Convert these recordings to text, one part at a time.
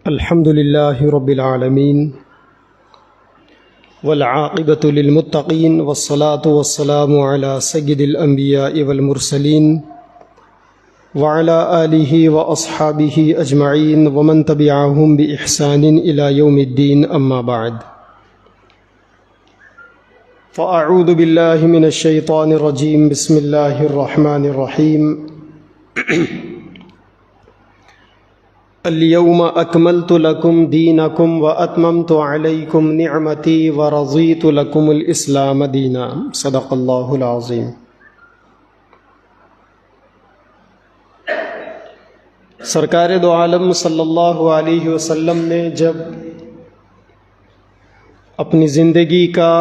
الحمد لله رب العالمين والعاقبة للمتقين والصلاة والسلام على سيد الأنبياء والمرسلين وعلى آله وأصحابه أجمعين ومن تبعهم بإحسان إلى يوم الدين أما بعد فأعوذ بالله من الشيطان الرجيم بسم الله الرحمن الرحيم اليوم أكملت لكم دينكم وأتممت عليكم نعمتي ورضيت لكم الإسلام دينا صدق الله العظيم۔ سرکار دو عالم صلی اللہ علیہ وسلم نے جب اپنی زندگی کا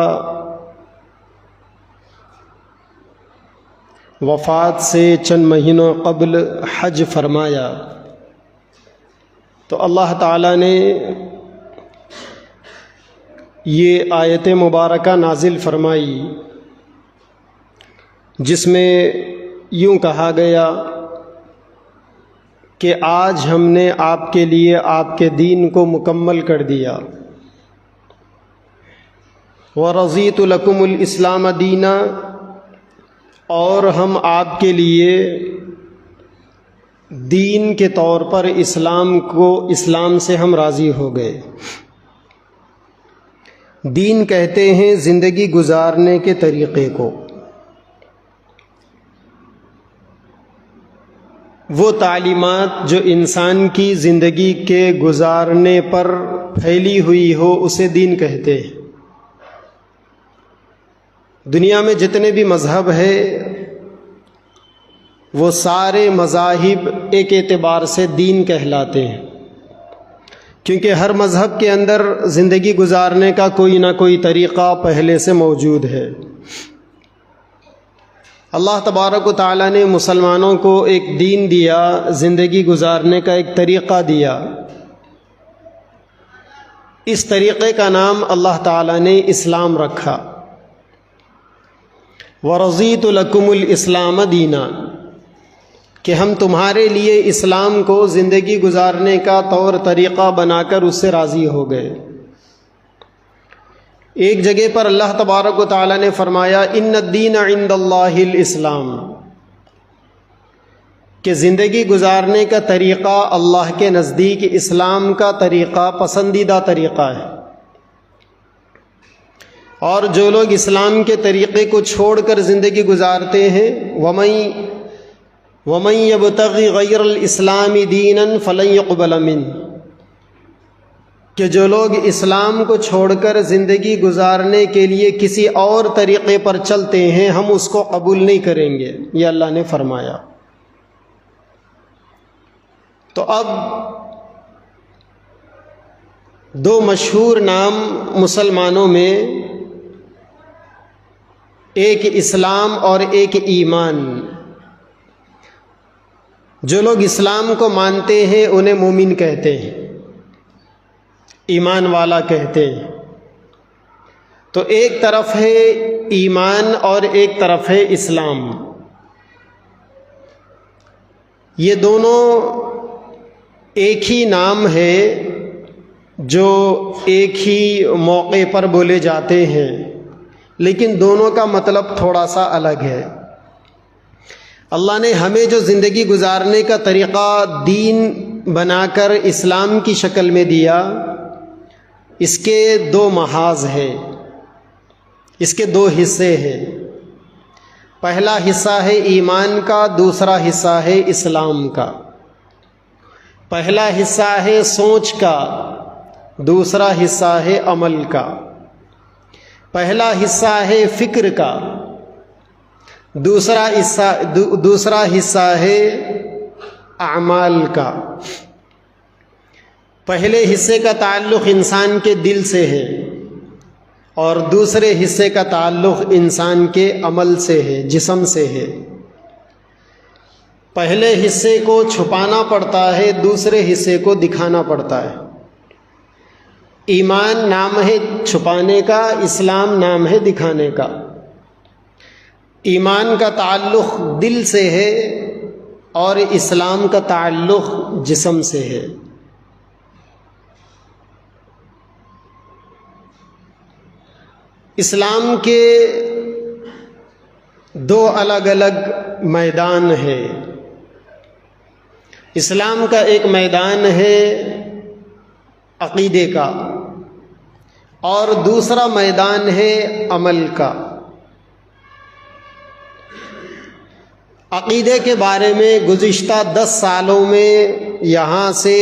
وفات سے چند مہینوں قبل حج فرمایا تو اللہ تعالیٰ نے یہ آیت مبارکہ نازل فرمائی جس میں یوں کہا گیا کہ آج ہم نے آپ کے لیے آپ کے دین کو مکمل کر دیا، وَرَضِيتُ لَكُمُ الْإِسْلَامَ دِينًا، اور ہم آپ کے لیے دین کے طور پر اسلام سے ہم راضی ہو گئے۔ دین کہتے ہیں زندگی گزارنے کے طریقے کو، وہ تعلیمات جو انسان کی زندگی کے گزارنے پر پھیلی ہوئی ہو اسے دین کہتے ہیں۔ دنیا میں جتنے بھی مذہب ہے وہ سارے مذاہب ایک اعتبار سے دین کہلاتے ہیں، کیونکہ ہر مذہب کے اندر زندگی گزارنے کا کوئی نہ کوئی طریقہ پہلے سے موجود ہے۔ اللہ تبارک و تعالیٰ نے مسلمانوں کو ایک دین دیا، زندگی گزارنے کا ایک طریقہ دیا۔ اس طریقے کا نام اللہ تعالیٰ نے اسلام رکھا۔ وَرَضِيتُ لَكُمُ الْإِسْلَامَ دِينًا، کہ ہم تمہارے لیے اسلام کو زندگی گزارنے کا طور طریقہ بنا کر اس سے راضی ہو گئے۔ ایک جگہ پر اللہ تبارک و تعالیٰ نے فرمایا ان الدین عند اللہ الاسلام، کہ زندگی گزارنے کا طریقہ اللہ کے نزدیک اسلام کا طریقہ پسندیدہ طریقہ ہے، اور جو لوگ اسلام کے طریقے کو چھوڑ کر زندگی گزارتے ہیں وَمَن يَبْتَغِ غَيْرَ الْإِسْلَامِ دِينًا فَلَن يُقْبَلَ مِنْهُ، کہ جو لوگ اسلام کو چھوڑ کر زندگی گزارنے کے لیے کسی اور طریقے پر چلتے ہیں ہم اس کو قبول نہیں کریں گے، یہ اللہ نے فرمایا۔ تو اب دو مشہور نام مسلمانوں میں، ایک اسلام اور ایک ایمان۔ جو لوگ اسلام کو مانتے ہیں انہیں مومن کہتے ہیں، ایمان والا کہتے ہیں۔ تو ایک طرف ہے ایمان اور ایک طرف ہے اسلام، یہ دونوں ایک ہی نام ہے جو ایک ہی موقع پر بولے جاتے ہیں، لیکن دونوں کا مطلب تھوڑا سا الگ ہے۔ اللہ نے ہمیں جو زندگی گزارنے کا طریقہ دین بنا کر اسلام کی شکل میں دیا، اس کے دو محاذ ہیں، اس کے دو حصے ہیں۔ پہلا حصہ ہے ایمان کا، دوسرا حصہ ہے اسلام کا۔ پہلا حصہ ہے سوچ کا، دوسرا حصہ ہے عمل کا۔ پہلا حصہ ہے فکر کا، دوسرا حصہ ہے اعمال کا۔ پہلے حصے کا تعلق انسان کے دل سے ہے اور دوسرے حصے کا تعلق انسان کے عمل سے ہے، جسم سے ہے۔ پہلے حصے کو چھپانا پڑتا ہے، دوسرے حصے کو دکھانا پڑتا ہے۔ ایمان نام ہے چھپانے کا، اسلام نام ہے دکھانے کا۔ ایمان کا تعلق دل سے ہے اور اسلام کا تعلق جسم سے ہے۔ اسلام کے دو الگ الگ میدان ہیں۔ اسلام کا ایک میدان ہے عقیدے کا، اور دوسرا میدان ہے عمل کا۔ عقیدے کے بارے میں گزشتہ 10 سالوں میں یہاں سے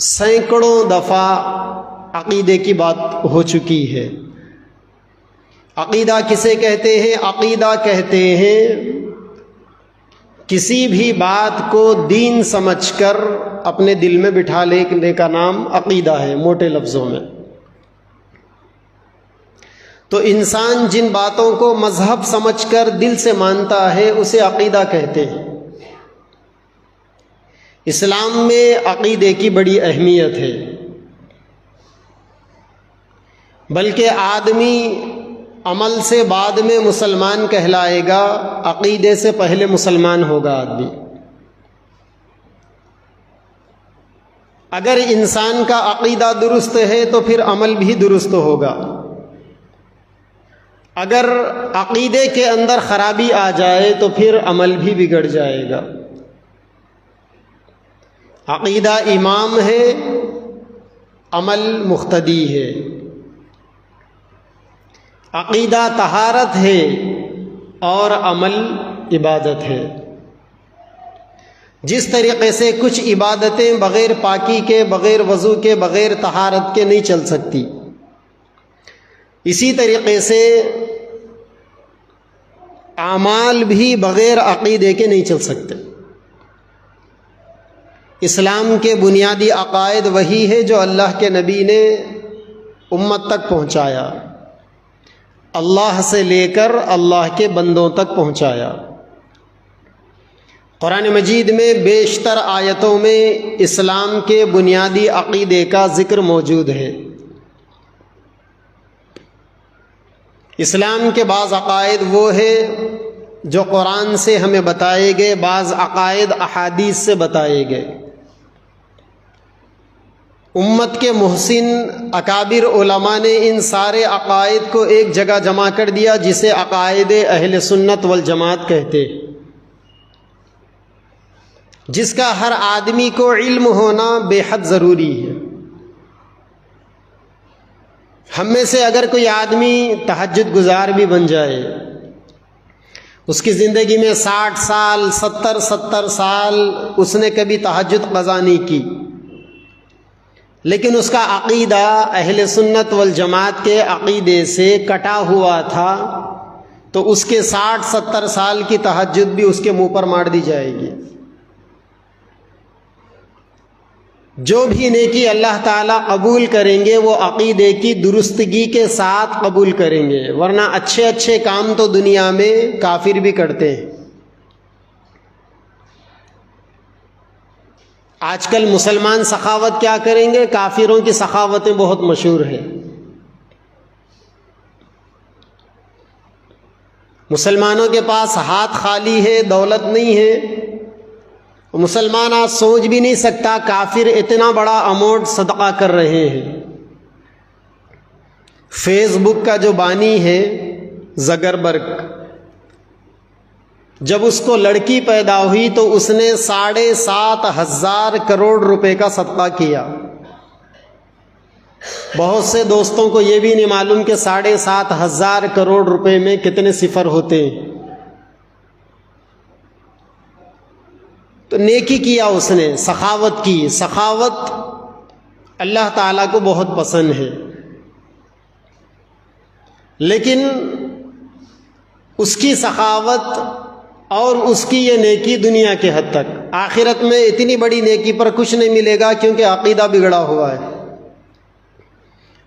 سینکڑوں دفعہ عقیدے کی بات ہو چکی ہے۔ عقیدہ کسے کہتے ہیں؟ عقیدہ کہتے ہیں کسی بھی بات کو دین سمجھ کر اپنے دل میں بٹھا لینے کا نام عقیدہ ہے، موٹے لفظوں میں۔ تو انسان جن باتوں کو مذہب سمجھ کر دل سے مانتا ہے اسے عقیدہ کہتے ہیں۔ اسلام میں عقیدے کی بڑی اہمیت ہے، بلکہ آدمی عمل سے بعد میں مسلمان کہلائے گا، عقیدے سے پہلے مسلمان ہوگا آدمی۔ اگر انسان کا عقیدہ درست ہے تو پھر عمل بھی درست ہوگا۔ اگر عقیدے کے اندر خرابی آ جائے تو پھر عمل بھی بگڑ جائے گا۔ عقیدہ امام ہے، عمل مقتدی ہے۔ عقیدہ طہارت ہے اور عمل عبادت ہے۔ جس طریقے سے کچھ عبادتیں بغیر پاکی کے، بغیر وضو کے، بغیر طہارت کے نہیں چل سکتی، اسی طریقے سے اعمال بھی بغیر عقیدے کے نہیں چل سکتے۔ اسلام کے بنیادی عقائد وہی ہے جو اللہ کے نبی نے امت تک پہنچایا، اللہ سے لے کر اللہ کے بندوں تک پہنچایا۔ قرآن مجید میں بیشتر آیتوں میں اسلام کے بنیادی عقیدے کا ذکر موجود ہے۔ اسلام کے بعض عقائد وہ ہے جو قرآن سے ہمیں بتائے گئے، بعض عقائد احادیث سے بتائے گئے۔ امت کے محسن اکابر علماء نے ان سارے عقائد کو ایک جگہ جمع کر دیا، جسے عقائد اہل سنت والجماعت کہتے، جس کا ہر آدمی کو علم ہونا بے حد ضروری ہے۔ ہم میں سے اگر کوئی آدمی تہجد گزار بھی بن جائے، اس کی زندگی میں 60 سال 70 سال اس نے کبھی تہجد قضا نہیں کی، لیکن اس کا عقیدہ اہل سنت والجماعت کے عقیدے سے کٹا ہوا تھا، تو اس کے 60 سال کی تہجد بھی اس کے منہ پر مار دی جائے گی۔ جو بھی نیکی اللہ تعالیٰ قبول کریں گے وہ عقیدے کی درستگی کے ساتھ قبول کریں گے، ورنہ اچھے کام تو دنیا میں کافر بھی کرتے ہیں۔ آج کل مسلمان سخاوت کیا کریں گے؟ کافروں کی سخاوتیں بہت مشہور ہیں۔ مسلمانوں کے پاس ہاتھ خالی ہے، دولت نہیں ہے، مسلمان آج سوچ بھی نہیں سکتا کافر اتنا بڑا اماؤنٹ صدقہ کر رہے ہیں۔ فیس بک کا جو بانی ہے زکربرگ، جب اس کو لڑکی پیدا ہوئی تو اس نے 7,500 کروڑ روپے کا صدقہ کیا۔ بہت سے دوستوں کو یہ بھی نہیں معلوم کہ 7,500 کروڑ روپے میں کتنے صفر ہوتے ہیں۔ تو نیکی کیا اس نے، سخاوت کی۔ سخاوت اللہ تعالیٰ کو بہت پسند ہے، لیکن اس کی سخاوت اور اس کی یہ نیکی دنیا کے حد تک، آخرت میں اتنی بڑی نیکی پر کچھ نہیں ملے گا، کیونکہ عقیدہ بگڑا ہوا ہے،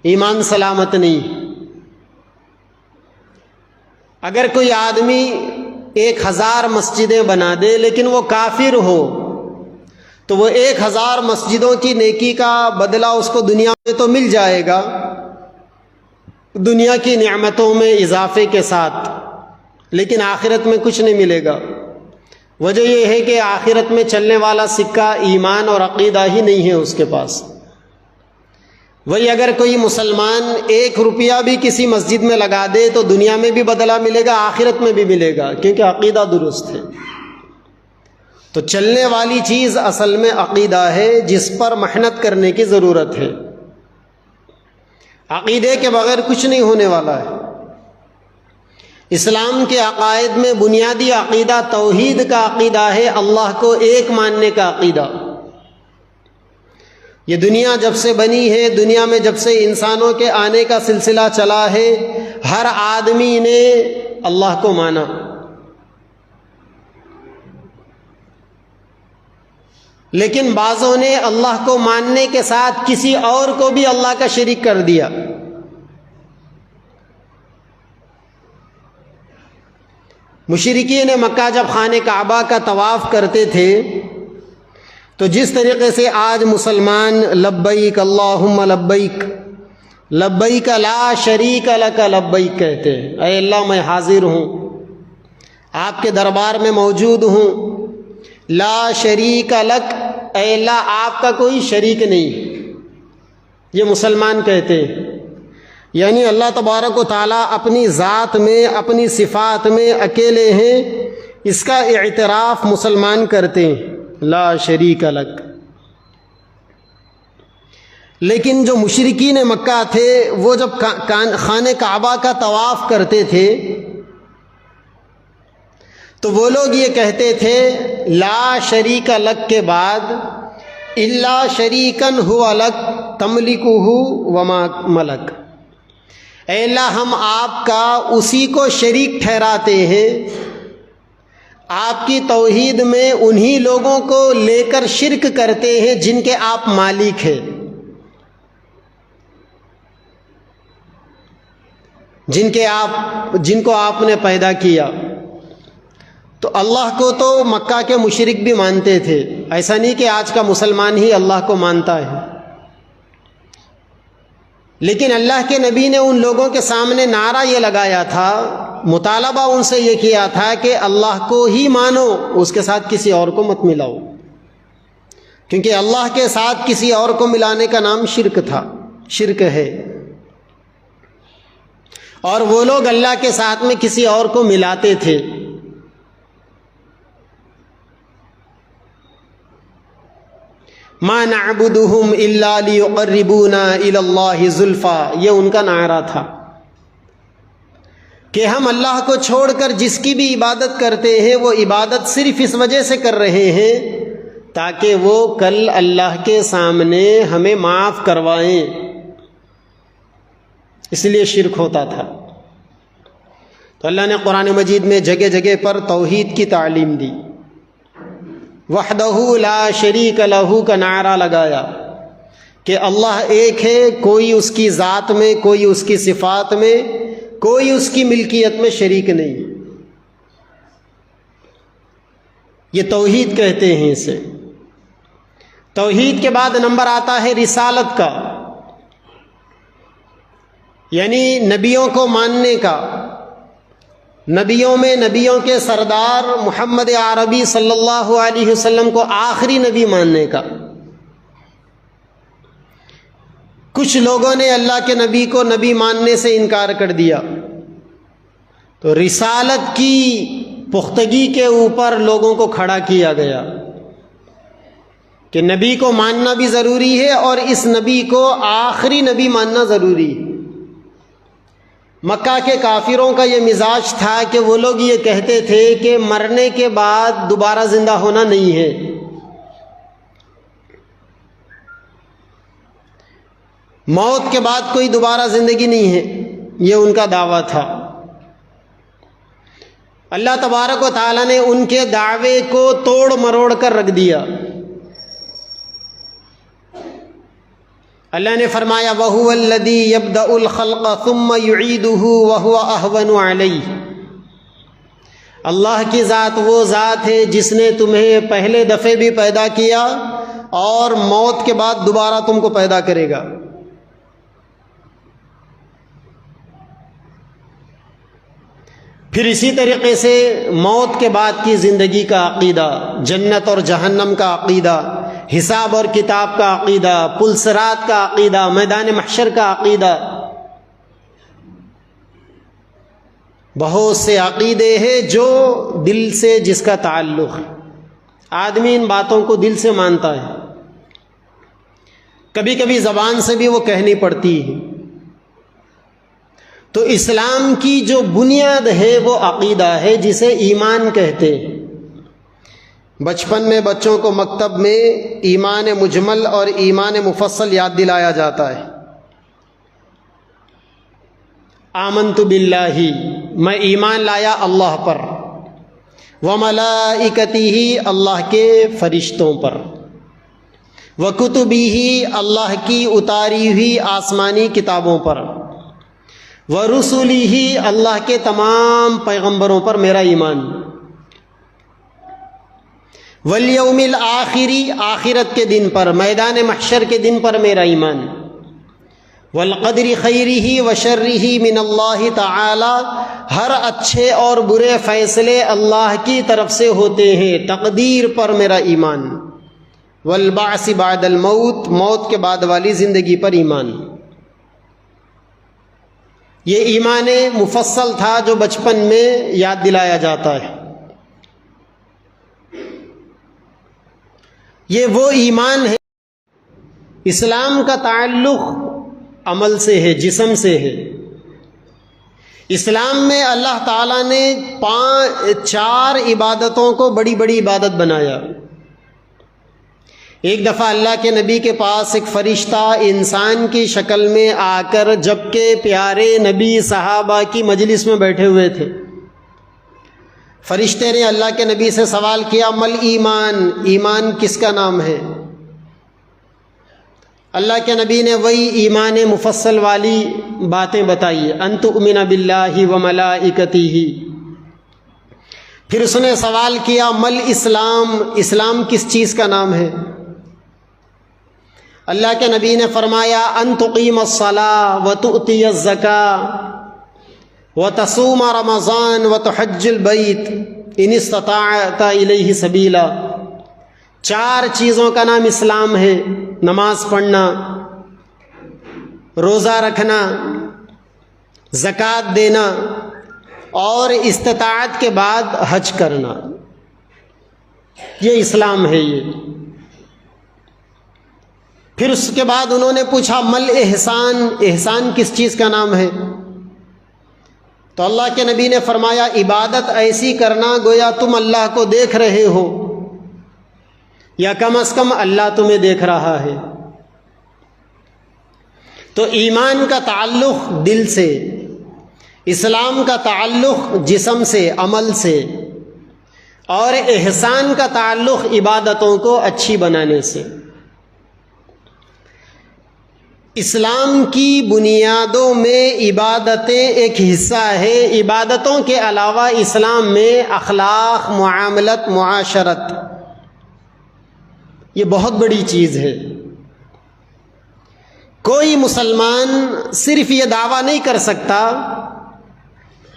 ایمان سلامت نہیں۔ اگر کوئی آدمی 1000 مسجدیں بنا دے لیکن وہ کافر ہو، تو وہ 1000 مسجدوں کی نیکی کا بدلہ اس کو دنیا میں تو مل جائے گا، دنیا کی نعمتوں میں اضافے کے ساتھ، لیکن آخرت میں کچھ نہیں ملے گا۔ وجہ یہ ہے کہ آخرت میں چلنے والا سکہ ایمان اور عقیدہ ہی نہیں ہے اس کے پاس۔ وہی اگر کوئی مسلمان 1 روپیہ بھی کسی مسجد میں لگا دے تو دنیا میں بھی بدلہ ملے گا، آخرت میں بھی ملے گا، کیونکہ عقیدہ درست ہے۔ تو چلنے والی چیز اصل میں عقیدہ ہے، جس پر محنت کرنے کی ضرورت ہے۔ عقیدے کے بغیر کچھ نہیں ہونے والا ہے۔ اسلام کے عقائد میں بنیادی عقیدہ توحید کا عقیدہ ہے، اللہ کو ایک ماننے کا عقیدہ۔ یہ دنیا جب سے بنی ہے، دنیا میں جب سے انسانوں کے آنے کا سلسلہ چلا ہے، ہر آدمی نے اللہ کو مانا۔ لیکن بعضوں نے اللہ کو ماننے کے ساتھ کسی اور کو بھی اللہ کا شریک کر دیا۔ مشرکین مکہ جب خانہ کعبہ کا طواف کرتے تھے تو جس طریقے سے آج مسلمان لبیک اللہم لبیک، لبیک لا شریک لک لبیک کہتے ہیں، اے اللہ میں حاضر ہوں، آپ کے دربار میں موجود ہوں، لا شریک لک، اے اللہ آپ کا کوئی شریک نہیں، یہ مسلمان کہتے ہیں۔ یعنی اللہ تبارک و تعالیٰ اپنی ذات میں، اپنی صفات میں اکیلے ہیں، اس کا اعتراف مسلمان کرتے ہیں، لا شریک لک۔ لیکن جو مشرکین مکہ تھے وہ جب خانہ کعبہ کا طواف کرتے تھے تو وہ لوگ یہ کہتے تھے لا شریک لک کے بعد الا شریکن ہوا لک تملکہ وما ملک، اے اللہ ہم آپ کا اسی کو شریک ٹھہراتے ہیں، آپ کی توحید میں انہی لوگوں کو لے کر شرک کرتے ہیں جن کے آپ مالک ہیں، جن کو آپ نے پیدا کیا۔ تو اللہ کو تو مکہ کے مشرک بھی مانتے تھے، ایسا نہیں کہ آج کا مسلمان ہی اللہ کو مانتا ہے۔ لیکن اللہ کے نبی نے ان لوگوں کے سامنے نعرہ یہ لگایا تھا، مطالبہ ان سے یہ کیا تھا کہ اللہ کو ہی مانو، اس کے ساتھ کسی اور کو مت ملاؤ، کیونکہ اللہ کے ساتھ کسی اور کو ملانے کا نام شرک تھا، شرک ہے۔ اور وہ لوگ اللہ کے ساتھ میں کسی اور کو ملاتے تھے۔ ما نعبدهم الا ليقربونا الى الله زلفى، یہ ان کا نعرہ تھا کہ ہم اللہ کو چھوڑ کر جس کی بھی عبادت کرتے ہیں وہ عبادت صرف اس وجہ سے کر رہے ہیں تاکہ وہ کل اللہ کے سامنے ہمیں معاف کروائیں، اس لیے شرک ہوتا تھا۔ تو اللہ نے قرآن مجید میں جگہ جگہ پر توحید کی تعلیم دی، وحدہ لا شریک لہ کا نعرہ لگایا کہ اللہ ایک ہے، کوئی اس کی ذات میں، کوئی اس کی صفات میں، کوئی اس کی ملکیت میں شریک نہیں۔ یہ توحید کہتے ہیں اسے۔ توحید کے بعد نمبر آتا ہے رسالت کا، یعنی نبیوں کو ماننے کا، نبیوں میں نبیوں کے سردار محمد عربی صلی اللہ علیہ وسلم کو آخری نبی ماننے کا۔ کچھ لوگوں نے اللہ کے نبی کو نبی ماننے سے انکار کر دیا، تو رسالت کی پختگی کے اوپر لوگوں کو کھڑا کیا گیا کہ نبی کو ماننا بھی ضروری ہے اور اس نبی کو آخری نبی ماننا ضروری ہے۔ مکہ کے کافروں کا یہ مزاج تھا کہ وہ لوگ یہ کہتے تھے کہ مرنے کے بعد دوبارہ زندہ ہونا نہیں ہے، موت کے بعد کوئی دوبارہ زندگی نہیں ہے، یہ ان کا دعویٰ تھا۔ اللہ تبارک و تعالیٰ نے ان کے دعوے کو توڑ مروڑ کر رکھ دیا۔ اللہ نے فرمایا وَهُوَ الَّذِي يَبْدَأُ الْخَلْقَ ثُمَّ يُعِيدُهُ وَهُوَ أَهْوَنُ عَلَيْهِ، اللہ کی ذات وہ ذات ہے جس نے تمہیں پہلے دفعے بھی پیدا کیا اور موت کے بعد دوبارہ تم کو پیدا کرے گا۔ پھر اسی طریقے سے موت کے بعد کی زندگی کا عقیدہ، جنت اور جہنم کا عقیدہ، حساب اور کتاب کا عقیدہ، پلسرات کا عقیدہ، میدان محشر کا عقیدہ، بہت سے عقیدے ہیں جو دل سے جس کا تعلق ہے. آدمی ان باتوں کو دل سے مانتا ہے، کبھی کبھی زبان سے بھی وہ کہنی پڑتی ہے. تو اسلام کی جو بنیاد ہے وہ عقیدہ ہے جسے ایمان کہتے ہیں. بچپن میں بچوں کو مکتب میں ایمان مجمل اور ایمان مفصل یاد دلایا جاتا ہے. آمنت باللہ، میں ایمان لایا اللہ پر، وملائکتہ، اللہ کے فرشتوں پر، وکتبہ، اللہ کی اتاری ہوئی آسمانی کتابوں پر، ورسلہ، اللہ کے تمام پیغمبروں پر میرا ایمان، والیوم الآخر، آخرت کے دن پر، میدان محشر کے دن پر میرا ایمان، والقدر خیرہ وشرہ من اللہ تعالی، ہر اچھے اور برے فیصلے اللہ کی طرف سے ہوتے ہیں، تقدیر پر میرا ایمان، والبعث بعد الموت، موت کے بعد والی زندگی پر ایمان. یہ ایمان مفصل تھا جو بچپن میں یاد دلایا جاتا ہے. یہ وہ ایمان ہے. اسلام کا تعلق عمل سے ہے، جسم سے ہے. اسلام میں اللہ تعالیٰ نے 4 عبادتوں کو بڑی بڑی عبادت بنایا. ایک دفعہ اللہ کے نبی کے پاس ایک فرشتہ انسان کی شکل میں آ کر، جبکہ پیارے نبی صحابہ کی مجلس میں بیٹھے ہوئے تھے، فرشتے نے اللہ کے نبی سے سوال کیا، مل ایمان، ایمان کس کا نام ہے؟ اللہ کے نبی نے وہی ایمان مفصل والی باتیں بتائی، ان تؤمن باللہ وملائکتہ. پھر اس نے سوال کیا، مل اسلام، اسلام کس چیز کا نام ہے؟ اللہ کے نبی نے فرمایا، ان تقیم الصلاۃ وتؤتی الزکاۃ وتصوم رمضان وتحج البیت ان استطعت الیہ سبیلا. 4 چیزوں کا نام اسلام ہے، نماز پڑھنا، روزہ رکھنا، زکوٰۃ دینا اور استطاعت کے بعد حج کرنا. یہ اسلام ہے. یہ پھر اس کے بعد انہوں نے پوچھا، مل احسان، احسان کس چیز کا نام ہے؟ تو اللہ کے نبی نے فرمایا، عبادت ایسی کرنا گویا تم اللہ کو دیکھ رہے ہو، یا کم از کم اللہ تمہیں دیکھ رہا ہے. تو ایمان کا تعلق دل سے، اسلام کا تعلق جسم سے، عمل سے، اور احسان کا تعلق عبادتوں کو اچھی بنانے سے. اسلام کی بنیادوں میں عبادتیں ایک حصہ ہے. عبادتوں کے علاوہ اسلام میں اخلاق، معاملت، معاشرت، یہ بہت بڑی چیز ہے. کوئی مسلمان صرف یہ دعویٰ نہیں کر سکتا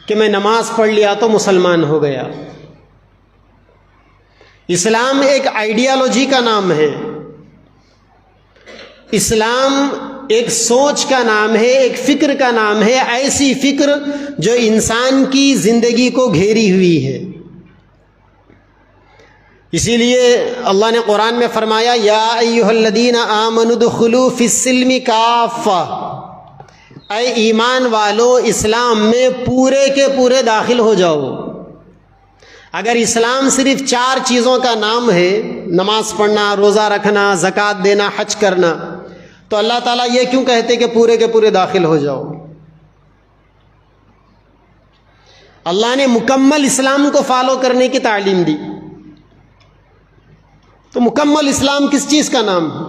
کہ میں نماز پڑھ لیا تو مسلمان ہو گیا. اسلام ایک آئیڈیالوجی کا نام ہے. اسلام ایک سوچ کا نام ہے، ایک فکر کا نام ہے، ایسی فکر جو انسان کی زندگی کو گھیری ہوئی ہے. اسی لیے اللہ نے قرآن میں فرمایا، یا ایھا الذین آمنوا ادخلوا فی السلم کافہ، اے ایمان والو اسلام میں پورے کے پورے داخل ہو جاؤ. اگر اسلام صرف 4 چیزوں کا نام ہے، نماز پڑھنا، روزہ رکھنا، زکوٰۃ دینا، حج کرنا، تو اللہ تعالیٰ یہ کیوں کہتے کہ پورے کے پورے داخل ہو جاؤ؟ اللہ نے مکمل اسلام کو فالو کرنے کی تعلیم دی. تو مکمل اسلام کس چیز کا نام ہے؟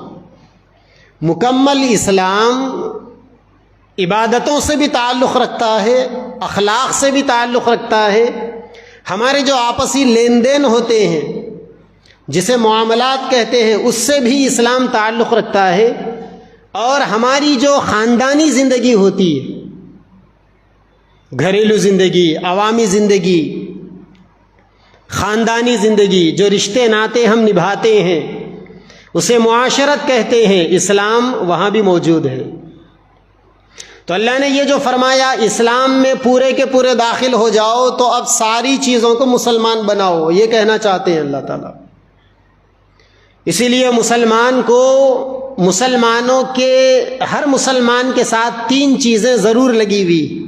مکمل اسلام عبادتوں سے بھی تعلق رکھتا ہے، اخلاق سے بھی تعلق رکھتا ہے. ہمارے جو آپسی لین دین ہوتے ہیں جسے معاملات کہتے ہیں، اس سے بھی اسلام تعلق رکھتا ہے. اور ہماری جو خاندانی زندگی ہوتی ہے، گھریلو زندگی، عوامی زندگی، خاندانی زندگی، جو رشتے ناطے ہم نبھاتے ہیں، اسے معاشرت کہتے ہیں، اسلام وہاں بھی موجود ہے۔ تو اللہ نے یہ جو فرمایا اسلام میں پورے کے پورے داخل ہو جاؤ تو اب ساری چیزوں کو مسلمان بناؤ، یہ کہنا چاہتے ہیں اللہ تعالیٰ۔ اسی لیے مسلمان کو مسلمانوں کے ہر مسلمان کے ساتھ 3 چیزیں ضرور لگی ہوئی،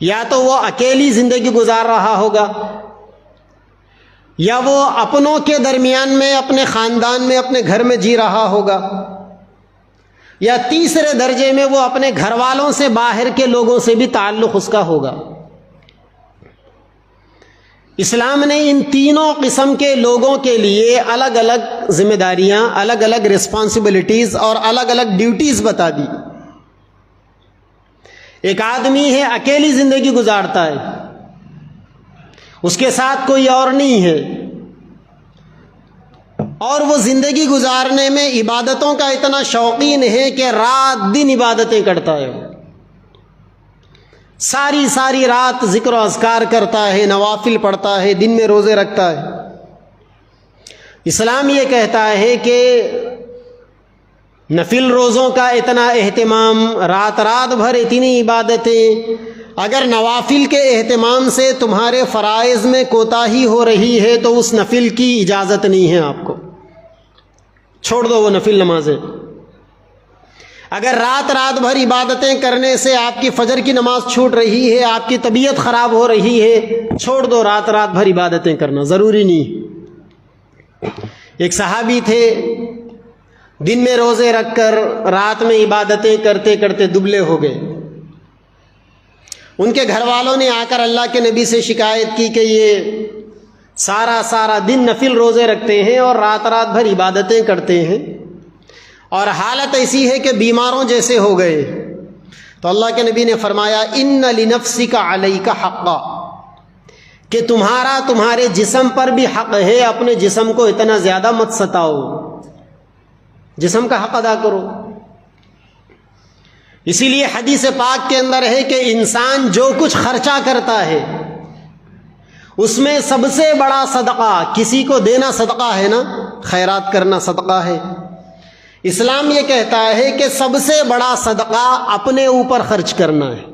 یا تو وہ اکیلی زندگی گزار رہا ہوگا، یا وہ اپنوں کے درمیان میں اپنے خاندان میں اپنے گھر میں جی رہا ہوگا، یا تیسرے درجے میں وہ اپنے گھر والوں سے باہر کے لوگوں سے بھی تعلق اس کا ہوگا۔ اسلام نے ان تینوں قسم کے لوگوں کے لیے الگ الگ ذمہ داریاں، الگ الگ رسپانسبلٹیز اور الگ الگ ڈیوٹیز بتا دی۔ ایک آدمی ہے اکیلی زندگی گزارتا ہے، اس کے ساتھ کوئی اور نہیں ہے، اور وہ زندگی گزارنے میں عبادتوں کا اتنا شوقین ہے کہ رات دن عبادتیں کرتا ہے، ساری رات ذکر و اذکار کرتا ہے، نوافل پڑھتا ہے، دن میں روزے رکھتا ہے۔ اسلام یہ کہتا ہے کہ نفل روزوں کا اتنا اہتمام، رات بھر اتنی عبادتیں، اگر نوافل کے اہتمام سے تمہارے فرائض میں کوتاہی ہو رہی ہے تو اس نفل کی اجازت نہیں ہے، آپ کو چھوڑ دو وہ نفل نمازیں۔ اگر رات بھر عبادتیں کرنے سے آپ کی فجر کی نماز چھوٹ رہی ہے، آپ کی طبیعت خراب ہو رہی ہے، چھوڑ دو رات بھر عبادتیں کرنا، ضروری نہیں۔ ایک صحابی تھے، دن میں روزے رکھ کر رات میں عبادتیں کرتے کرتے دبلے ہو گئے۔ ان کے گھر والوں نے آ کر اللہ کے نبی سے شکایت کی کہ یہ سارا دن نفل روزے رکھتے ہیں اور رات بھر عبادتیں کرتے ہیں، اور حالت ایسی ہے کہ بیماروں جیسے ہو گئے۔ تو اللہ کے نبی نے فرمایا ان لنفسک علیک حقا، کہ تمہارے جسم پر بھی حق ہے، اپنے جسم کو اتنا زیادہ مت ستاؤ، جسم کا حق ادا کرو۔ اسی لیے حدیث پاک کے اندر ہے کہ انسان جو کچھ خرچہ کرتا ہے اس میں سب سے بڑا صدقہ، کسی کو دینا صدقہ ہے نا، خیرات کرنا صدقہ ہے۔ اسلام یہ کہتا ہے کہ سب سے بڑا صدقہ اپنے اوپر خرچ کرنا ہے۔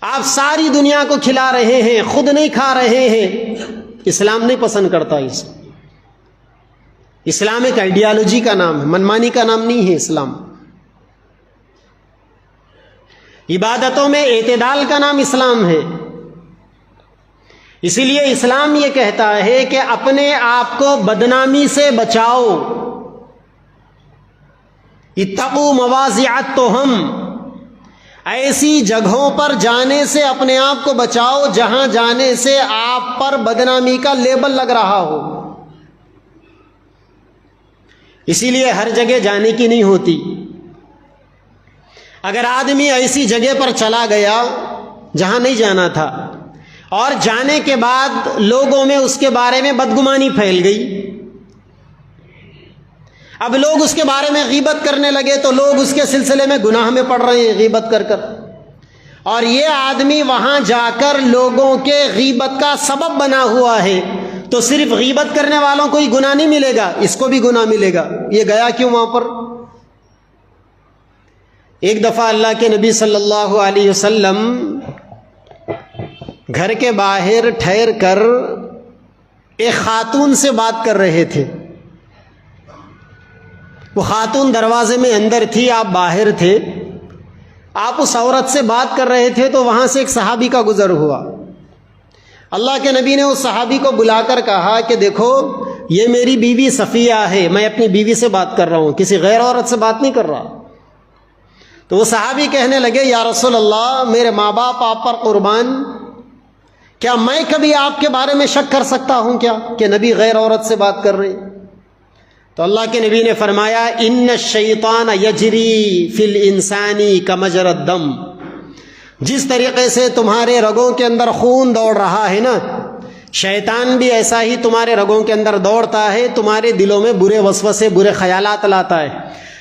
آپ ساری دنیا کو کھلا رہے ہیں، خود نہیں کھا رہے ہیں، اسلام نہیں پسند کرتا اس۔ اسلام ایک آئیڈیالوجی کا نام ہے، منمانی کا نام نہیں ہے اسلام۔ عبادتوں میں اعتدال کا نام اسلام ہے۔ اسی لیے اسلام یہ کہتا ہے کہ اپنے آپ کو بدنامی سے بچاؤ، اتقوا مواضع التہم، ایسی جگہوں پر جانے سے اپنے آپ کو بچاؤ جہاں جانے سے آپ پر بدنامی کا لیبل لگ رہا ہو۔ اسی لیے ہر جگہ جانے کی نہیں ہوتی۔ اگر آدمی ایسی جگہ پر چلا گیا جہاں نہیں جانا تھا، اور جانے کے بعد لوگوں میں اس کے بارے میں بدگمانی پھیل گئی، اب لوگ اس کے بارے میں غیبت کرنے لگے تو لوگ اس کے سلسلے میں گناہ میں پڑ رہے ہیں غیبت کر کر، اور یہ آدمی وہاں جا کر لوگوں کے غیبت کا سبب بنا ہوا ہے، تو صرف غیبت کرنے والوں کو ہی گناہ نہیں ملے گا، اس کو بھی گناہ ملے گا۔ یہ گیا کیوں وہاں پر؟ ایک دفعہ اللہ کے نبی صلی اللہ علیہ وسلم گھر کے باہر ٹھہر کر ایک خاتون سے بات کر رہے تھے۔ وہ خاتون دروازے میں اندر تھی، آپ باہر تھے، آپ اس عورت سے بات کر رہے تھے تو وہاں سے ایک صحابی کا گزر ہوا۔ اللہ کے نبی نے اس صحابی کو بلا کر کہا کہ دیکھو یہ میری بیوی صفیہ ہے، میں اپنی بیوی سے بات کر رہا ہوں، کسی غیر عورت سے بات نہیں کر رہا۔ تو وہ صحابی کہنے لگے یا رسول اللہ، میرے ماں باپ آپ پر قربان، کیا میں کبھی آپ کے بارے میں شک کر سکتا ہوں کیا کہ نبی غیر عورت سے بات کر رہے؟ تو اللہ کے نبی نے فرمایا ان الشیطان یجری فی الانسان کمجری الدم، جس طریقے سے تمہارے رگوں کے اندر خون دوڑ رہا ہے نا، شیطان بھی ایسا ہی تمہارے رگوں کے اندر دوڑتا ہے، تمہارے دلوں میں برے وسوسے برے خیالات لاتا ہے۔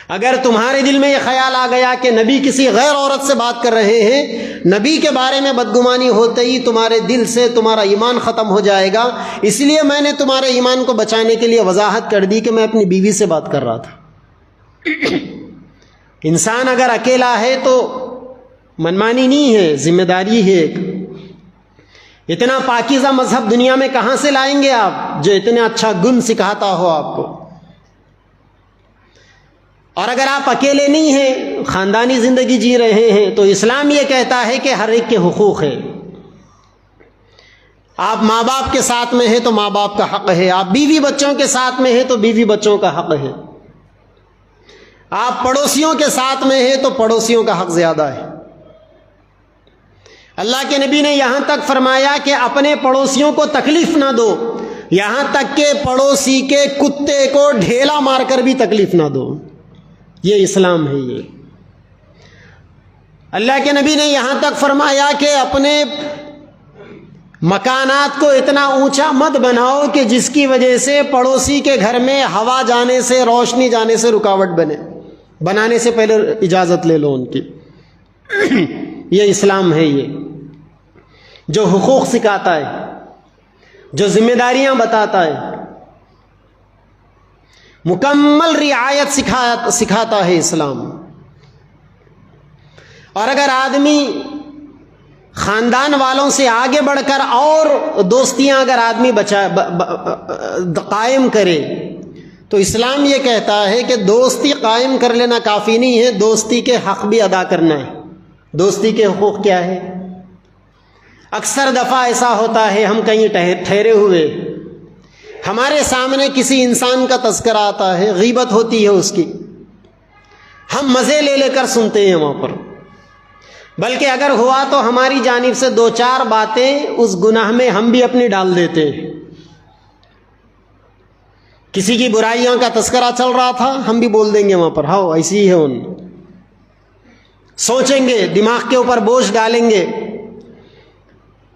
اگر تمہارے دل میں یہ خیال آ گیا کہ نبی کسی غیر عورت سے بات کر رہے ہیں، نبی کے بارے میں بدگمانی ہوتے ہی تمہارے دل سے تمہارا ایمان ختم ہو جائے گا. اس لیے میں نے تمہارے ایمان کو بچانے کے لیے وضاحت کر دی کہ میں اپنی بیوی سے بات کر رہا تھا. انسان اگر اکیلا ہے تو منمانی نہیں ہے، ذمہ داری ہے. اتنا پاکیزہ مذہب دنیا میں کہاں سے لائیں گے آپ جو اتنا اچھا گن سکھاتا ہو آپ کو؟ اور اگر آپ اکیلے نہیں ہیں، خاندانی زندگی جی رہے ہیں، تو اسلام یہ کہتا ہے کہ ہر ایک کے حقوق ہے. آپ ماں باپ کے ساتھ میں ہیں تو ماں باپ کا حق ہے، آپ بیوی بچوں کے ساتھ میں ہیں تو بیوی بچوں کا حق ہے، آپ پڑوسیوں کے ساتھ میں ہیں تو پڑوسیوں کا حق زیادہ ہے. اللہ کے نبی نے یہاں تک فرمایا کہ اپنے پڑوسیوں کو تکلیف نہ دو، یہاں تک کہ پڑوسی کے کتے کو ڈھیلا مار کر بھی تکلیف نہ دو. یہ اسلام ہے. یہ اللہ کے نبی نے یہاں تک فرمایا کہ اپنے مکانات کو اتنا اونچا مت بناؤ کہ جس کی وجہ سے پڑوسی کے گھر میں ہوا جانے سے، روشنی جانے سے رکاوٹ بنے. بنانے سے پہلے اجازت لے لو ان کی. یہ اسلام ہے، یہ جو حقوق سکھاتا ہے، جو ذمہ داریاں بتاتا ہے، مکمل رعایت سکھاتا ہے اسلام. اور اگر آدمی خاندان والوں سے آگے بڑھ کر اور دوستیاں اگر آدمی قائم کرے تو اسلام یہ کہتا ہے کہ دوستی قائم کر لینا کافی نہیں ہے، دوستی کے حق بھی ادا کرنا ہے. دوستی کے حقوق کیا ہے؟ اکثر دفعہ ایسا ہوتا ہے ہم کہیں ٹھہرے ہوئے، ہمارے سامنے کسی انسان کا تذکرہ آتا ہے، غیبت ہوتی ہے اس کی، ہم مزے لے لے کر سنتے ہیں وہاں پر. بلکہ اگر ہوا تو ہماری جانب سے دو چار باتیں اس گناہ میں ہم بھی اپنی ڈال دیتے ہیں. کسی کی برائیوں کا تذکرہ چل رہا تھا، ہم بھی بول دیں گے وہاں پر، ہاں ایسی ہی ہے. ان سوچیں گے، دماغ کے اوپر بوجھ ڈالیں گے،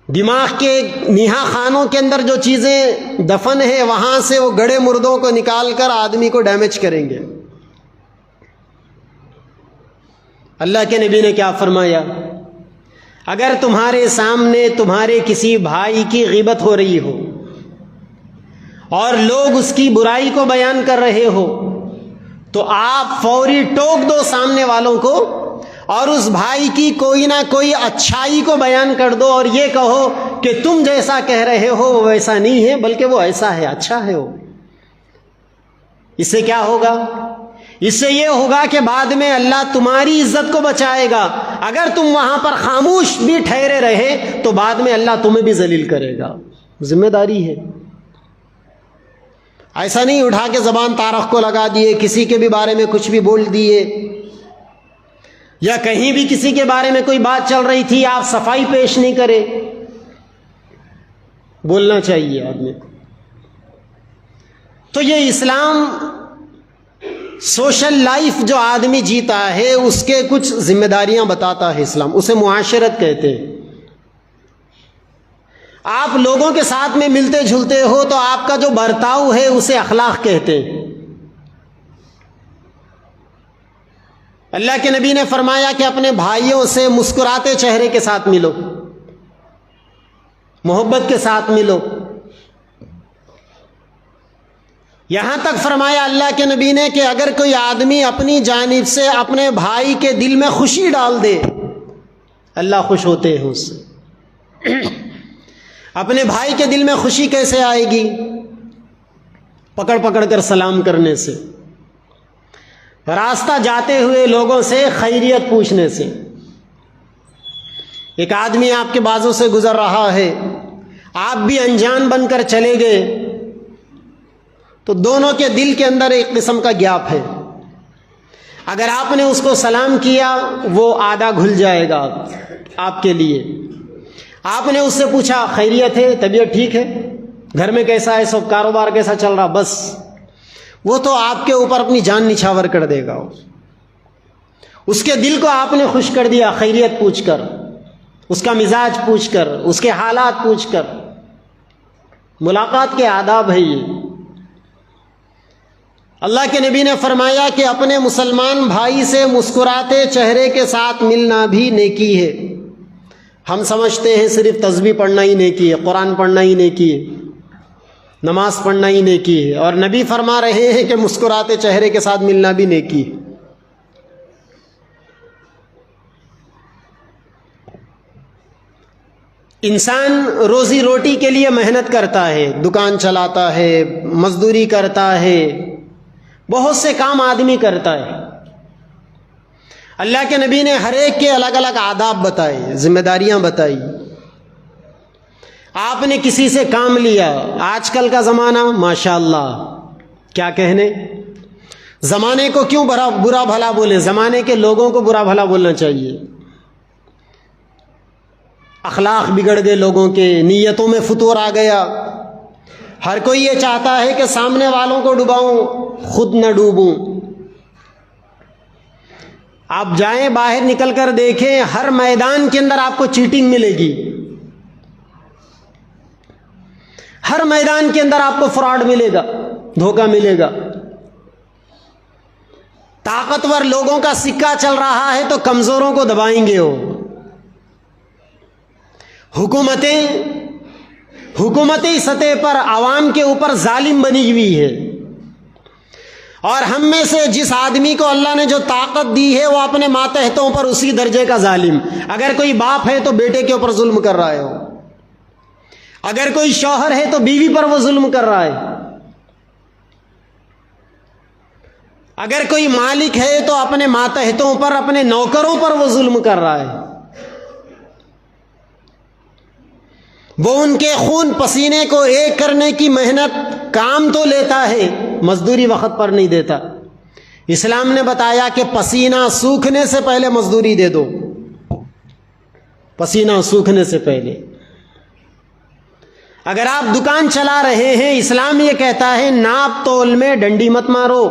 دماغ کے نیہا خانوں کے اندر جو چیزیں دفن ہے وہاں سے وہ گڑے مردوں کو نکال کر آدمی کو ڈیمیج کریں گے. اللہ کے نبی نے کیا فرمایا؟ اگر تمہارے سامنے تمہارے کسی بھائی کی غیبت ہو رہی ہو اور لوگ اس کی برائی کو بیان کر رہے ہو تو آپ فوری ٹوک دو سامنے والوں کو اور اس بھائی کی کوئی نہ کوئی اچھائی کو بیان کر دو اور یہ کہو کہ تم جیسا کہہ رہے ہو وہ ویسا نہیں ہے بلکہ وہ ایسا ہے، اچھا ہے وہ. اس سے کیا ہوگا؟ اس سے یہ ہوگا کہ بعد میں اللہ تمہاری عزت کو بچائے گا. اگر تم وہاں پر خاموش بھی ٹھہرے رہے تو بعد میں اللہ تمہیں بھی ذلیل کرے گا. ذمہ داری ہے. ایسا نہیں اٹھا کے زبان تارخ کو لگا دیے، کسی کے بھی بارے میں کچھ بھی بول دیے، یا کہیں بھی کسی کے بارے میں کوئی بات چل رہی تھی آپ صفائی پیش نہیں کرے. بولنا چاہیے آدمی کو. تو یہ اسلام سوشل لائف جو آدمی جیتا ہے اس کے کچھ ذمہ داریاں بتاتا ہے اسلام، اسے معاشرت کہتے ہیں. آپ لوگوں کے ساتھ میں ملتے جھلتے ہو تو آپ کا جو برتاؤ ہے اسے اخلاق کہتے ہیں. اللہ کے نبی نے فرمایا کہ اپنے بھائیوں سے مسکراتے چہرے کے ساتھ ملو، محبت کے ساتھ ملو. یہاں تک فرمایا اللہ کے نبی نے کہ اگر کوئی آدمی اپنی جانب سے اپنے بھائی کے دل میں خوشی ڈال دے اللہ خوش ہوتے ہیں اس سے. اپنے بھائی کے دل میں خوشی کیسے آئے گی؟ پکڑ پکڑ کر سلام کرنے سے، راستہ جاتے ہوئے لوگوں سے خیریت پوچھنے سے. ایک آدمی آپ کے بازو سے گزر رہا ہے، آپ بھی انجان بن کر چلے گئے تو دونوں کے دل کے اندر ایک قسم کا گیپ ہے. اگر آپ نے اس کو سلام کیا وہ آدھا گھل جائے گا آپ کے لیے. آپ نے اس سے پوچھا خیریت ہے، طبیعت ٹھیک ہے، گھر میں کیسا ہے سب، کاروبار کیسا چل رہا، بس وہ تو آپ کے اوپر اپنی جان نچھاور کر دے گا. اس کے دل کو آپ نے خوش کر دیا خیریت پوچھ کر، اس کا مزاج پوچھ کر، اس کے حالات پوچھ کر. ملاقات کے آداب ہے یہ. اللہ کے نبی نے فرمایا کہ اپنے مسلمان بھائی سے مسکراتے چہرے کے ساتھ ملنا بھی نیکی ہے۔ ہم سمجھتے ہیں صرف تسبیح پڑھنا ہی نیکی ہے، قرآن پڑھنا ہی نیکی ہے، نماز پڑھنا ہی نیکی ہے، اور نبی فرما رہے ہیں کہ مسکراتے چہرے کے ساتھ ملنا بھی نیکی ہے۔ انسان روزی روٹی کے لیے محنت کرتا ہے، دکان چلاتا ہے، مزدوری کرتا ہے، بہت سے کام آدمی کرتا ہے۔ اللہ کے نبی نے ہر ایک کے الگ الگ آداب بتائے، ذمہ داریاں بتائی۔ آپ نے کسی سے کام لیا، آج کل کا زمانہ ماشاءاللہ کیا کہنے، زمانے کو کیوں برا بھلا بولے، زمانے کے لوگوں کو برا بھلا بولنا چاہیے۔ اخلاق بگڑ گئے لوگوں کے، نیتوں میں فتور آ گیا، ہر کوئی یہ چاہتا ہے کہ سامنے والوں کو ڈباؤں، خود نہ ڈوبوں۔ آپ جائیں باہر نکل کر دیکھیں، ہر میدان کے اندر آپ کو چیٹنگ ملے گی، ہر میدان کے اندر آپ کو فراڈ ملے گا، دھوکہ ملے گا۔ طاقتور لوگوں کا سکہ چل رہا ہے تو کمزوروں کو دبائیں گے وہ۔ حکومتی سطح پر عوام کے اوپر ظالم بنی ہوئی ہے، اور ہم میں سے جس آدمی کو اللہ نے جو طاقت دی ہے وہ اپنے ماتحتوں پر اسی درجے کا ظالم۔ اگر کوئی باپ ہے تو بیٹے کے اوپر ظلم کر رہا ہے، اگر کوئی شوہر ہے تو بیوی پر وہ ظلم کر رہا ہے، اگر کوئی مالک ہے تو اپنے ماتحتوں پر، اپنے نوکروں پر وہ ظلم کر رہا ہے۔ وہ ان کے خون پسینے کو ایک کرنے کی محنت، کام تو لیتا ہے، مزدوری وقت پر نہیں دیتا۔ اسلام نے بتایا کہ پسینہ سوکھنے سے پہلے مزدوری دے دو، پسینہ سوکھنے سے پہلے۔ اگر آپ دکان چلا رہے ہیں، اسلام یہ کہتا ہے ناپ تول میں ڈنڈی مت مارو،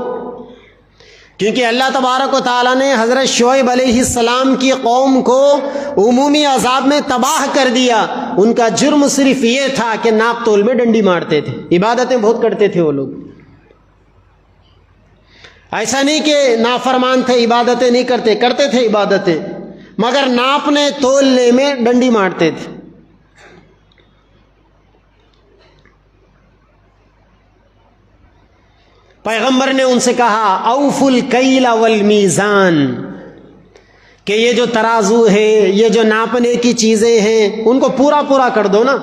کیونکہ اللہ تبارک و تعالیٰ نے حضرت شعیب علیہ السلام کی قوم کو عمومی عذاب میں تباہ کر دیا۔ ان کا جرم صرف یہ تھا کہ ناپ تول میں ڈنڈی مارتے تھے، عبادتیں بہت کرتے تھے وہ لوگ، ایسا نہیں کہ نافرمان تھے، عبادتیں نہیں کرتے تھے عبادتیں، مگر ناپنے تولنے میں ڈنڈی مارتے تھے۔ پیغمبر نے ان سے کہا اوفوا الکیل والمیزان، کہ یہ جو ترازو ہے، یہ جو ناپنے کی چیزیں ہیں، ان کو پورا کر دو نا۔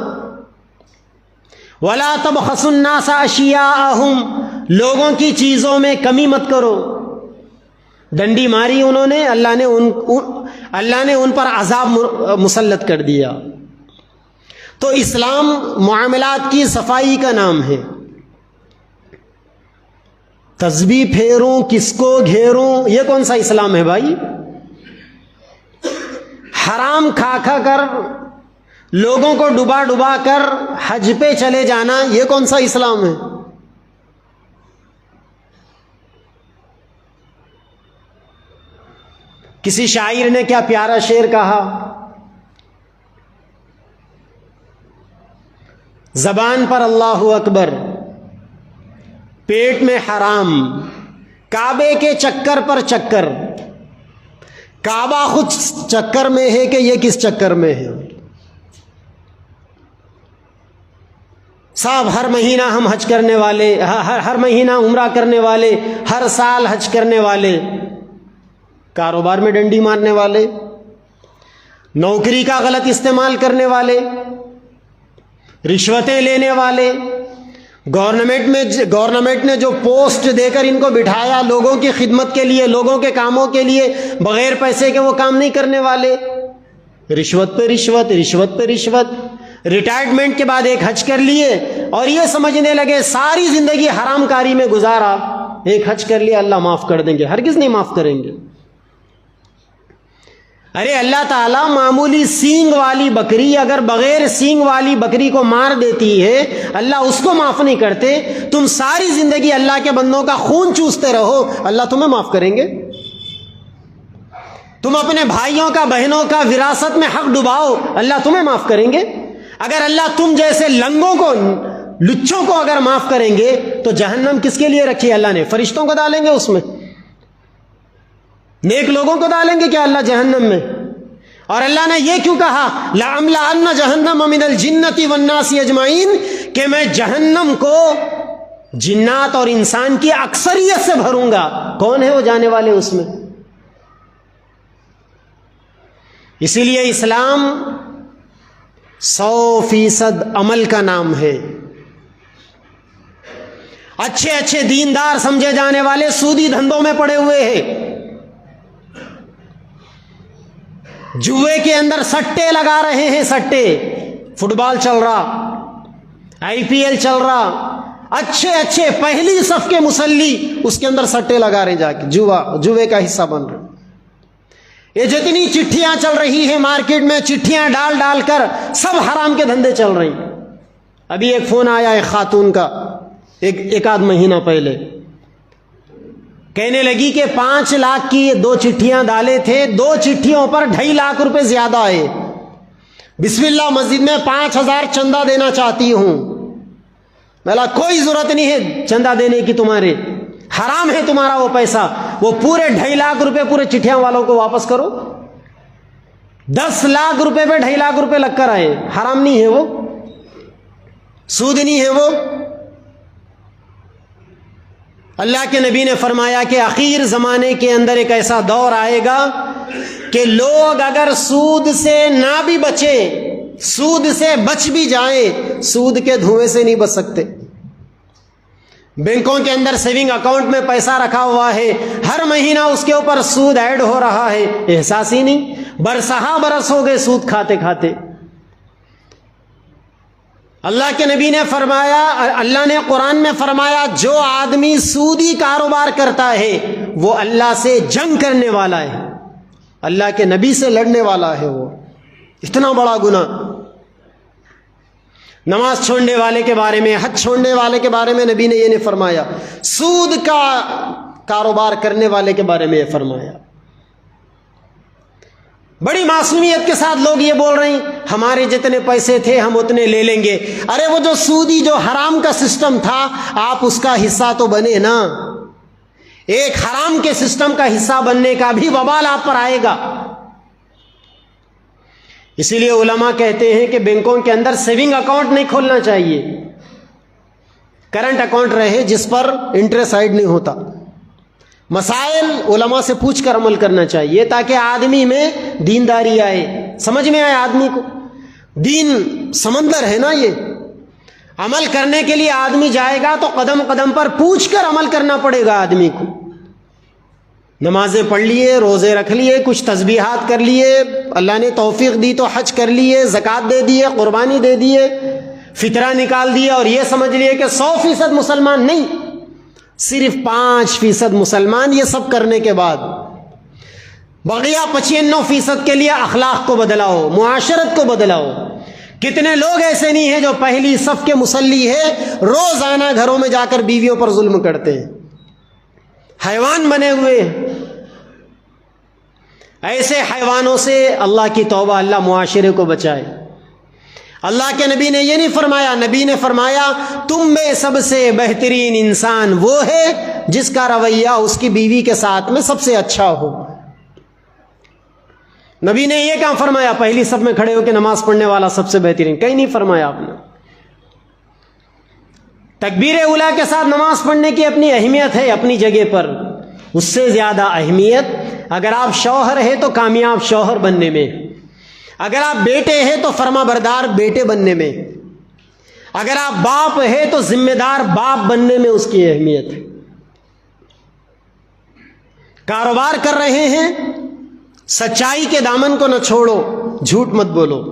ولا تبخسوا الناس اشیاءہم، لوگوں کی چیزوں میں کمی مت کرو۔ ڈنڈی ماری انہوں نے، اللہ نے ان پر عذاب مسلط کر دیا۔ تو اسلام معاملات کی صفائی کا نام ہے۔ تسبیح پھیروں، کس کو گھیروں، یہ کون سا اسلام ہے بھائی؟ حرام کھا کر، لوگوں کو ڈبا کر حج پہ چلے جانا، یہ کون سا اسلام ہے؟ کسی شاعر نے کیا پیارا شعر کہا، زبان پر اللہ اکبر، پیٹ میں حرام، کعبے کے چکر پر چکر، کعبہ خود چکر میں ہے کہ یہ کس چکر میں ہے؟ صاحب ہر مہینہ ہم حج کرنے والے، ہر مہینہ عمرہ کرنے والے، ہر سال حج کرنے والے، کاروبار میں ڈنڈی مارنے والے، نوکری کا غلط استعمال کرنے والے، رشوتیں لینے والے، گورنمنٹ نے جو پوسٹ دے کر ان کو بٹھایا لوگوں کی خدمت کے لیے، لوگوں کے کاموں کے لیے، بغیر پیسے کے وہ کام نہیں کرنے والے، رشوت پہ رشوت، رشوت پہ رشوت۔ ریٹائرمنٹ کے بعد ایک حج کر لیے اور یہ سمجھنے لگے ساری زندگی حرام کاری میں گزارا، ایک حج کر لیا اللہ معاف کر دیں گے، ہرگز نہیں معاف کریں گے۔ ارے اللہ تعالیٰ معمولی سینگ والی بکری اگر بغیر سینگ والی بکری کو مار دیتی ہے، اللہ اس کو معاف نہیں کرتے، تم ساری زندگی اللہ کے بندوں کا خون چوستے رہو، اللہ تمہیں معاف کریں گے؟ تم اپنے بھائیوں کا، بہنوں کا وراثت میں حق ڈباؤ، اللہ تمہیں معاف کریں گے؟ اگر اللہ تم جیسے لنگوں کو لچوں کو اگر معاف کریں گے تو جہنم کس کے لیے رکھی ہے اللہ نے؟ فرشتوں کو ڈالیں گے اس میں؟ نیک لوگوں کو ڈالیں گے کیا اللہ جہنم میں؟ اور اللہ نے یہ کیوں کہا لَأَمْلَأَنَّ جَهَنَّمَ مِنَ الْجِنَّةِ وَالنَّاسِ أَجْمَعِينَ کہ میں جہنم کو جنات اور انسان کی اکثریت سے بھروں گا؟ کون ہے وہ جانے والے اس میں؟ اسی لیے اسلام 100% عمل کا نام ہے۔ اچھے اچھے دیندار سمجھے جانے والے سودی دھندوں میں پڑے ہوئے ہیں، جوئے کے اندر سٹے لگا رہے ہیں، سٹے، فٹ بال چل رہا، IPL چل رہا، اچھے اچھے پہلی صف کے مصلی اس کے اندر سٹے لگا رہے ہیں، جا کے جوئے کا حصہ بن رہے۔ یہ جتنی چٹھیاں چل رہی ہیں مارکیٹ میں، چٹھیاں ڈال ڈال کر سب حرام کے دھندے چل رہے ہیں۔ ابھی ایک فون آیا ایک خاتون کا ایک آدھ مہینہ پہلے، کہنے لگی کہ 5 لاکھ کی 2 چٹھیاں ڈالے تھے، 2 چٹھیوں پر 2.5 لاکھ روپے زیادہ آئے۔ بسم اللہ مسجد میں 5000 چندہ دینا چاہتی ہوں۔ بولا کوئی ضرورت نہیں ہے چندہ دینے کی، تمہارے حرام ہے تمہارا وہ پیسہ، وہ پورے 2.5 لاکھ روپے پورے چٹھیاں والوں کو واپس کرو۔ 10 لاکھ روپے پہ 2.5 لاکھ روپے لگ کر آئے، حرام نہیں ہے وہ؟ سود نہیں ہے وہ؟ اللہ کے نبی نے فرمایا کہ آخر زمانے کے اندر ایک ایسا دور آئے گا کہ لوگ اگر سود سے نہ بھی بچے، سود سے بچ بھی جائیں، سود کے دھوئیں سے نہیں بچ سکتے۔ بینکوں کے اندر سیونگ اکاؤنٹ میں پیسہ رکھا ہوا ہے، ہر مہینہ اس کے اوپر سود ایڈ ہو رہا ہے، احساس ہی نہیں، برسہا برس ہو گئے سود کھاتے کھاتے۔ اللہ کے نبی نے فرمایا، اللہ نے قرآن میں فرمایا، جو آدمی سودی کاروبار کرتا ہے وہ اللہ سے جنگ کرنے والا ہے، اللہ کے نبی سے لڑنے والا ہے۔ وہ اتنا بڑا گناہ۔ نماز چھوڑنے والے کے بارے میں، حج چھوڑنے والے کے بارے میں نبی نے یہ نہیں فرمایا، سود کا کاروبار کرنے والے کے بارے میں یہ فرمایا۔ بڑی معصومیت کے ساتھ لوگ یہ بول رہے ہیں ہمارے جتنے پیسے تھے ہم اتنے لے لیں گے۔ ارے وہ جو سودی جو حرام کا سسٹم تھا، آپ اس کا حصہ تو بنے نا۔ ایک حرام کے سسٹم کا حصہ بننے کا بھی وبال آپ پر آئے گا۔ اسی لیے علماء کہتے ہیں کہ بینکوں کے اندر سیونگ اکاؤنٹ نہیں کھولنا چاہیے، کرنٹ اکاؤنٹ رہے جس پر انٹرسٹ ایڈ نہیں ہوتا۔ مسائل علماء سے پوچھ کر عمل کرنا چاہیے تاکہ آدمی میں دینداری آئے، سمجھ میں آئے آدمی کو۔ دین سمندر ہے نا، یہ عمل کرنے کے لیے آدمی جائے گا تو قدم قدم پر پوچھ کر عمل کرنا پڑے گا آدمی کو۔ نمازیں پڑھ لیے، روزے رکھ لیے، کچھ تسبیحات کر لیے، اللہ نے توفیق دی تو حج کر لیے، زکوٰۃ دے دیے، قربانی دے دیے، فطرہ نکال دیا، اور یہ سمجھ لیے کہ 100% مسلمان نہیں، صرف 5% مسلمان۔ یہ سب کرنے کے بعد بقیہ 95% کے لیے اخلاق کو بدلاؤ، معاشرت کو بدلاؤ۔ کتنے لوگ ایسے نہیں ہیں جو پہلی صف کے مصلی ہے، روزانہ گھروں میں جا کر بیویوں پر ظلم کرتے ہیں، حیوان بنے ہوئے ہیں۔ ایسے حیوانوں سے اللہ کی توبہ، اللہ معاشرے کو بچائے۔ اللہ کے نبی نے یہ نہیں فرمایا، نبی نے فرمایا تم میں سب سے بہترین انسان وہ ہے جس کا رویہ اس کی بیوی کے ساتھ میں سب سے اچھا ہو۔ نبی نے یہ کہاں فرمایا پہلی صف میں کھڑے ہو کے نماز پڑھنے والا سب سے بہترین؟ کہیں نہیں فرمایا آپ نے۔ تکبیر اولیٰ کے ساتھ نماز پڑھنے کی اپنی اہمیت ہے اپنی جگہ پر، اس سے زیادہ اہمیت اگر آپ شوہر ہیں تو کامیاب شوہر بننے میں، اگر آپ بیٹے ہیں تو فرما بردار بیٹے بننے میں، اگر آپ باپ ہیں تو ذمہ دار باپ بننے میں اس کی اہمیت ہے۔ کاروبار کر رہے ہیں، سچائی کے دامن کو نہ چھوڑو، جھوٹ مت بولو،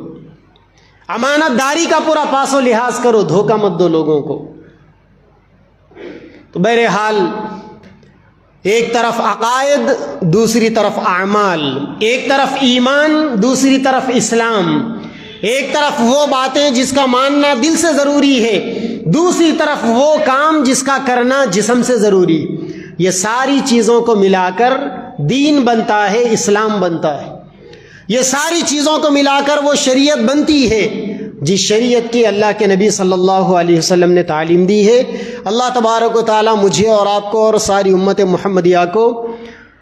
امانت داری کا پورا پاس و لحاظ کرو، دھوکہ مت دو لوگوں کو۔ تو بہرحال ایک طرف عقائد، دوسری طرف اعمال، ایک طرف ایمان، دوسری طرف اسلام، ایک طرف وہ باتیں جس کا ماننا دل سے ضروری ہے، دوسری طرف وہ کام جس کا کرنا جسم سے ضروری۔ یہ ساری چیزوں کو ملا کر دین بنتا ہے، اسلام بنتا ہے۔ یہ ساری چیزوں کو ملا کر وہ شریعت بنتی ہے۔ جس شریعت کی اللہ کے نبی صلی اللہ علیہ وسلم نے تعلیم دی ہے، اللہ تبارک و تعالیٰ مجھے اور آپ کو اور ساری امت محمدیہ کو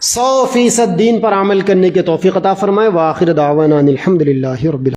100% دین پر عمل کرنے کی توفیق عطا فرمائے۔ وآخر دعوانا الحمدللہ رب العالمین۔